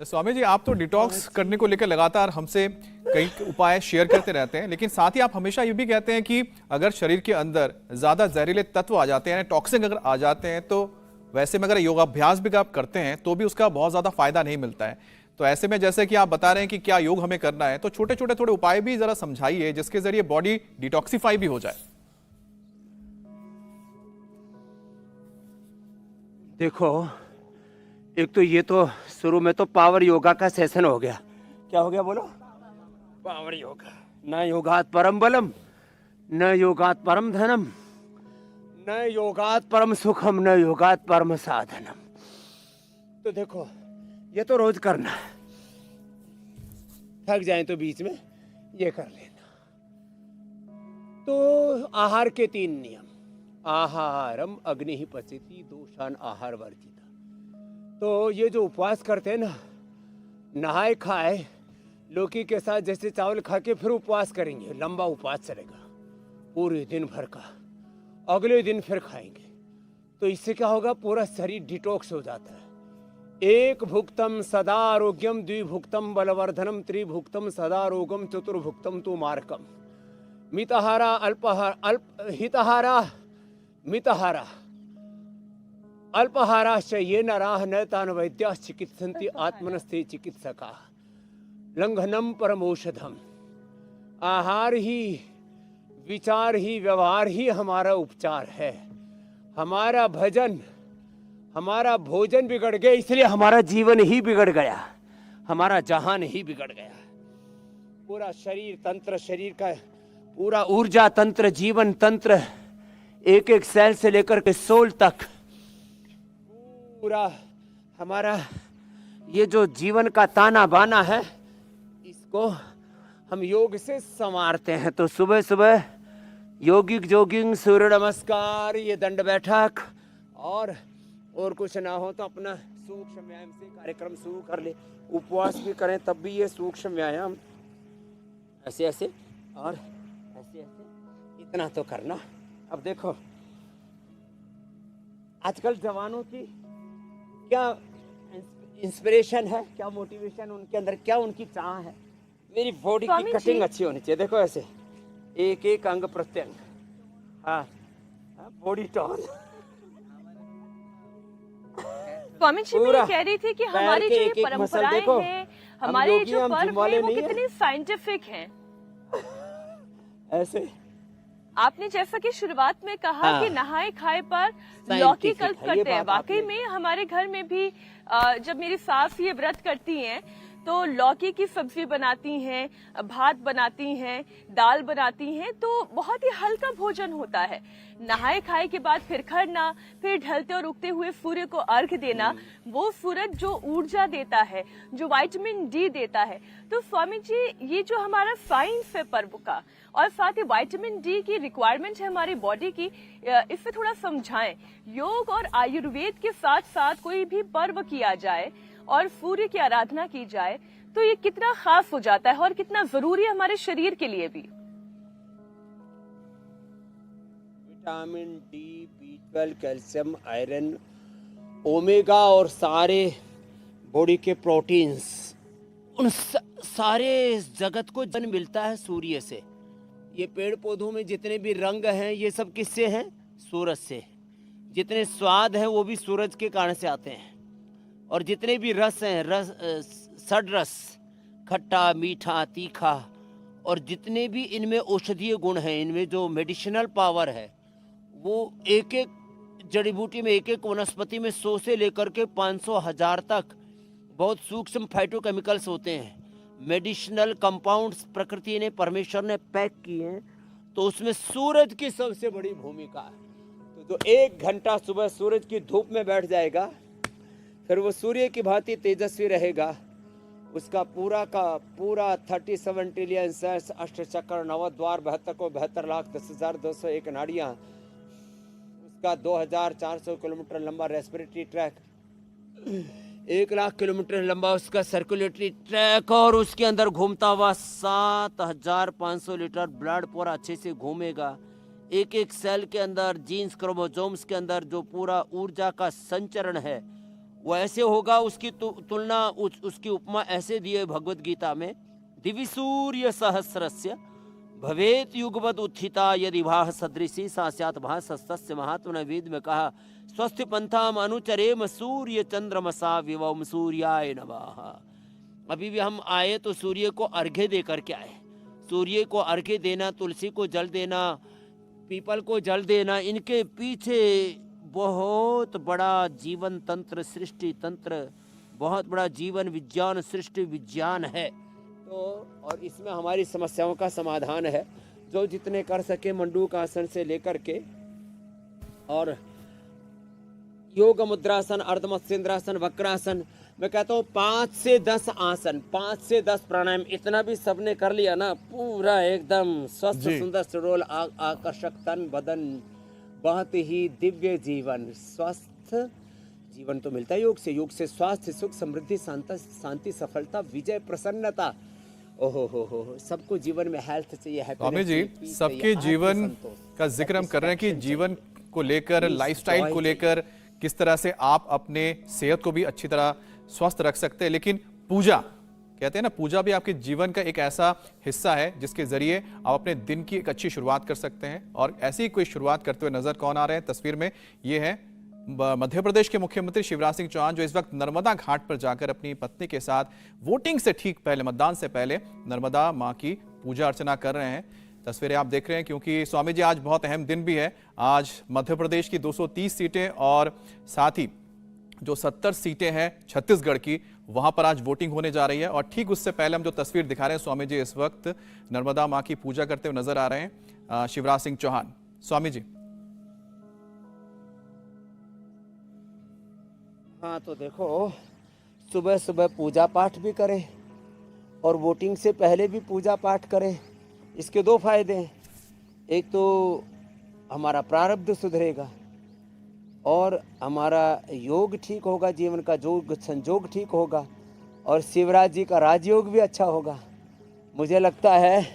स्वामी जी, आप तो डिटॉक्स करने को लेकर लगातार हमसे कई उपाय शेयर करते रहते हैं, लेकिन साथ ही आप हमेशा ये भी कहते हैं कि अगर शरीर के अंदर ज्यादा जहरीले तत्व आ जाते हैं, टॉक्सिन अगर आ जाते हैं, तो वैसे में अगर योगाभ्यास भी आप करते हैं तो भी उसका बहुत ज्यादा फायदा नहीं मिलता है। तो ऐसे में जैसे कि आप बता रहे हैं कि क्या योग हमें करना है, तो छोटे छोटे थोड़े उपाय भी जरा समझाइए जिसके जरिए बॉडी डिटॉक्सिफाई भी हो जाए। देखो, एक तो ये तो शुरू में तो पावर योगा का सेशन हो गया। क्या हो गया बोलो? पावर योगा। न योगात परम बलम, न योगात परम धनम, न योगात परम सुखम, न योगात परम साधनम। तो देखो, ये तो रोज करना है। थक जाए तो बीच में ये कर लेना। तो आहार के 3 नियम। आहारम अग्नि पचति दोषान आहार वर्जिता। तो ये जो उपवास करते हैं ना, नहाए खाए लौकी के साथ जैसे चावल खा के फिर उपवास करेंगे, लंबा उपवास चलेगा पूरे दिन भर का, अगले दिन फिर खाएंगे। तो इससे क्या होगा, पूरा शरीर डिटॉक्स हो जाता है। एक भुक्तम सदा आरोग्यम, द्विभुक्तम बलवर्धनम, त्रिभुक्तम सदा रोगम, चतुर्भुक्तम तो मार्कम। मिताहारा हितहारा मिताहारा अल्पहाराश्च ये नराः न तान् वैद्याः चिकित्सन्ति आत्मनस्ते चिकित्सकाः। लंघनम परमौषधम। आहार ही, विचार ही, व्यवहार ही हमारा उपचार है। हमारा भजन, हमारा भोजन बिगड़ गया, इसलिए हमारा जीवन ही बिगड़ गया, हमारा जहान ही बिगड़ गया। पूरा शरीर तंत्र, शरीर का पूरा ऊर्जा तंत्र, जीवन तंत्र, एक एक सेल से लेकर के सोल तक पूरा हमारा ये जो जीवन का ताना बाना है, इसको हम योग से संवारते हैं। तो सुबह सुबह योगिक जोगिंग, सूर्य नमस्कार, ये दंड बैठक, और कुछ ना हो तो अपना सूक्ष्म व्यायाम से कार्यक्रम शुरू कर ले। उपवास भी करें तब भी ये सूक्ष्म व्यायाम ऐसे ऐसे और ऐसे ऐसे, इतना तो करना। अब देखो, आजकल जवानों की क्या इंस्पिरेशन है, क्या मोटिवेशन उनके अंदर, क्या उनकी चाह है, मेरी बॉडी की कटिंग अच्छी होनी चाहिए। देखो ऐसे एक एक अंग प्रत्यंग, हाँ, बॉडी टोन। स्वामी जी, मैं कह रही थी कि हमारी जो ये परंपराएं हैं, हमारे जो पर्व हैं, वो कितने साइंटिफिक हैं। ऐसे आपने जैसा कि शुरुआत में कहा कि नहाए खाए पर लौकी कल्प करते हैं, वाकई में हमारे घर में भी जब मेरी सास ये व्रत करती हैं तो लौकी की सब्जी बनाती हैं, भात बनाती हैं, दाल बनाती हैं, तो बहुत ही हल्का भोजन होता है। नहाए खाए के बाद फिर खरना, फिर ढलते और उगते हुए सूर्य को अर्घ देना, वो सूरज जो ऊर्जा देता है, जो विटामिन डी देता है। तो स्वामी जी, ये जो हमारा साइंस है पर्व का, और साथ ही विटामिन डी की रिक्वायरमेंट है हमारी बॉडी की, इससे थोड़ा समझाएं। योग और आयुर्वेद के साथ साथ कोई भी पर्व किया जाए और सूर्य की आराधना की जाए तो ये कितना खास हो जाता है और कितना जरूरी है हमारे शरीर के लिए भी। Vitamin D, B12, calcium, iron, omega और सारे बॉडी के प्रोटीन्स, उन सारे जगत को जन्म मिलता है सूर्य से। ये पेड़ पौधों में जितने भी रंग हैं, ये सब किससे हैं? सूरज से। जितने स्वाद हैं वो भी सूरज के कारण से आते हैं। और जितने भी रस हैं, षड्रस, खट्टा, मीठा, तीखा, और जितने भी इनमें औषधीय गुण हैं, इनमें जो मेडिसिनल पावर है, वो एक एक जड़ी बूटी में, एक एक वनस्पति में 100 से लेकर के 500,000 तक बहुत सूक्ष्म फाइटोकेमिकल्स होते हैं, मेडिसिनल कंपाउंड्स प्रकृति ने, परमेश्वर ने पैक किए हैं। तो उसमें सूरज की सबसे बड़ी भूमिका है। तो जो 1 घंटा सुबह सूरज की धूप में बैठ जाएगा, फिर वो सूर्य की भांति तेजस्वी रहेगा। उसका पूरा का पूरा 37 ट्रिलियन सेल्स, 8 चक्र, 9 द्वार, 72,10,10,201 नाड़ियाँ, उसका 2,400 किलोमीटर लंबा रेस्पिरेटरी ट्रैक, 1,00,000 किलोमीटर लंबा उसका सर्कुलेटरी ट्रैक, और उसके अंदर घूमता हुआ 7,500 लीटर ब्लड पूरा अच्छे से घूमेगा। एक एक सेल के अंदर, जीन्स क्रोमोसोम्स के अंदर जो पूरा ऊर्जा का संचरण है, वो ऐसे होगा, उसकी तुलना उसकी उपमा ऐसे दी है भगवत गीता में, दिवि सूर्य सहस्रस्य भवेत युगवद उत्थिता यदि भाह सदृशी सा स्यात् भासस्तस्य महात्मन वेद में कहा स्वस्थ पंथाम अनुचरेम सूर्य चंद्रमसा विवम सूर्याय नमः। अभी भी हम आए तो सूर्य को अर्घ्य दे करके आए। सूर्य को अर्घ्य देना, तुलसी को जल देना, पीपल को जल देना, इनके पीछे बहुत बड़ा जीवन तंत्र, सृष्टि तंत्र, बहुत बड़ा जीवन विज्ञान, सृष्टि विज्ञान है। तो और इसमें हमारी समस्याओं का समाधान है। जो जितने कर सके मंडूक आसन से लेकर के और योग मुद्रासन, अर्धमत्स्येंद्रासन, वक्रासन, मैं कहता हूँ 5 से 10 आसन, 5 से 10 प्राणायाम, इतना भी सबने कर लिया ना, पूरा एकदम स्वस्थ सुंदर सुडौल आकर्षक तन बदन, बहुत ही दिव्य जीवन, स्वस्थ जीवन तो मिलता है योग से। योग से स्वास्थ्य, सुख, समृद्धि, शांति, सफलता, विजय, प्रसन्नता, ओहो हो, सबको जीवन में हेल्थ चाहिए, स्वामी जी, सबके जीवन का जिक्र हम कर रहे हैं कि जीवन को लेकर, लाइफस्टाइल को लेकर किस तरह से आप अपने सेहत को भी अच्छी तरह स्वस्थ रख सकते हैं। लेकिन पूजा, कहते हैं ना, पूजा भी आपके जीवन का एक ऐसा हिस्सा है जिसके जरिए आप अपने दिन की एक अच्छी शुरुआत कर सकते हैं। और ऐसी ही कोई शुरुआत करते हुए नजर कौन आ रहे हैं तस्वीर में, ये है मध्य प्रदेश के मुख्यमंत्री शिवराज सिंह चौहान, जो इस वक्त नर्मदा घाट पर जाकर अपनी पत्नी के साथ वोटिंग से ठीक पहले, मतदान से पहले नर्मदा मां की पूजा अर्चना कर रहे हैं। तस्वीरें आप देख रहे हैं क्योंकि स्वामी जी आज बहुत अहम दिन भी है। आज मध्य प्रदेश की 230 सीटें और साथ ही जो 70 सीटें हैं छत्तीसगढ़ की, वहां पर आज वोटिंग होने जा रही है। और ठीक उससे पहले हम जो तस्वीर दिखा रहे हैं, स्वामी जी इस वक्त नर्मदा मां की पूजा करते हुए नजर आ रहे हैं, शिवराज सिंह चौहान। स्वामी जी। हाँ, तो देखो, सुबह सुबह पूजा पाठ भी करें और वोटिंग से पहले भी पूजा पाठ करें। इसके 2 फायदे हैं। एक तो हमारा प्रारब्ध सुधरेगा और हमारा योग ठीक होगा, जीवन का योग संजोग ठीक होगा और शिवराज जी का राजयोग भी अच्छा होगा। मुझे लगता है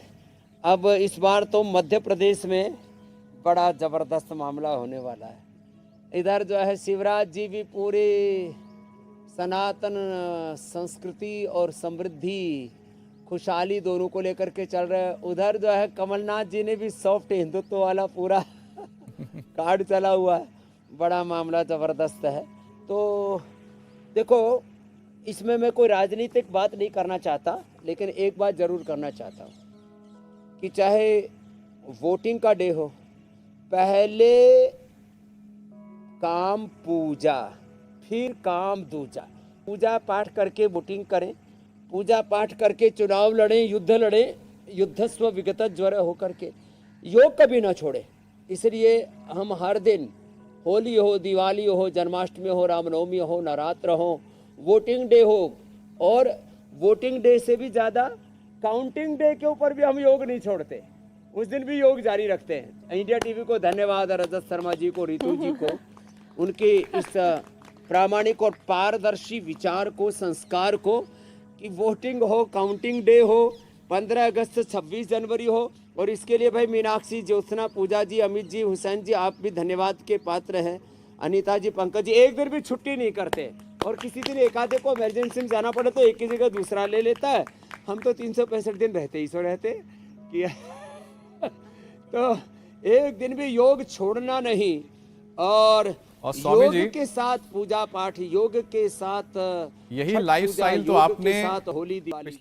अब इस बार तो मध्य प्रदेश में बड़ा ज़बरदस्त मामला होने वाला है। इधर जो है शिवराज जी भी पूरे सनातन संस्कृति और समृद्धि, खुशहाली दोनों को लेकर के चल रहे हैं। उधर जो है कमलनाथ जी ने भी सॉफ्ट हिंदुत्व वाला पूरा कार्ड चला हुआ है। बड़ा मामला ज़बरदस्त है। तो देखो, इसमें मैं कोई राजनीतिक बात नहीं करना चाहता, लेकिन एक बात ज़रूर करना चाहता हूँ कि चाहे वोटिंग का डे हो, पहले काम पूजा, फिर काम दूजा। पूजा पाठ करके वोटिंग करें, पूजा पाठ करके चुनाव लड़ें, युद्ध लड़ें, युद्धस्व विगत ज्वर होकर के। योग कभी ना छोड़े। इसलिए हम हर दिन, होली हो, दिवाली हो, जन्माष्टमी हो, रामनवमी हो, नवरात्र हो, वोटिंग डे हो, और वोटिंग डे से भी ज़्यादा काउंटिंग डे के ऊपर भी हम योग नहीं छोड़ते, उस दिन भी योग जारी रखते हैं। इंडिया टीवी को धन्यवाद, रजत शर्मा जी को, रितु जी को, उनके इस प्रामाणिक और पारदर्शी विचार को, संस्कार को, कि वोटिंग हो, काउंटिंग डे हो, 15 अगस्त 26 जनवरी हो। और इसके लिए भाई मीनाक्षी, ज्योत्सना, पूजा जी, अमित जी, हुसैन जी, आप भी धन्यवाद के पात्र हैं। अनीता जी, पंकज जी, एक दिन भी छुट्टी नहीं करते। और किसी दिन एक आधे को इमरजेंसी में जाना पड़े तो एक की जगह दूसरा ले लेता है। हम तो 365 दिन रहते ही सो रहते कि तो एक दिन भी योग छोड़ना नहीं। और स्वामी जी योग के साथ पूजा पाठ, योग के साथ यही लाइफस्टाइल तो आपने साथ होली दिवाली।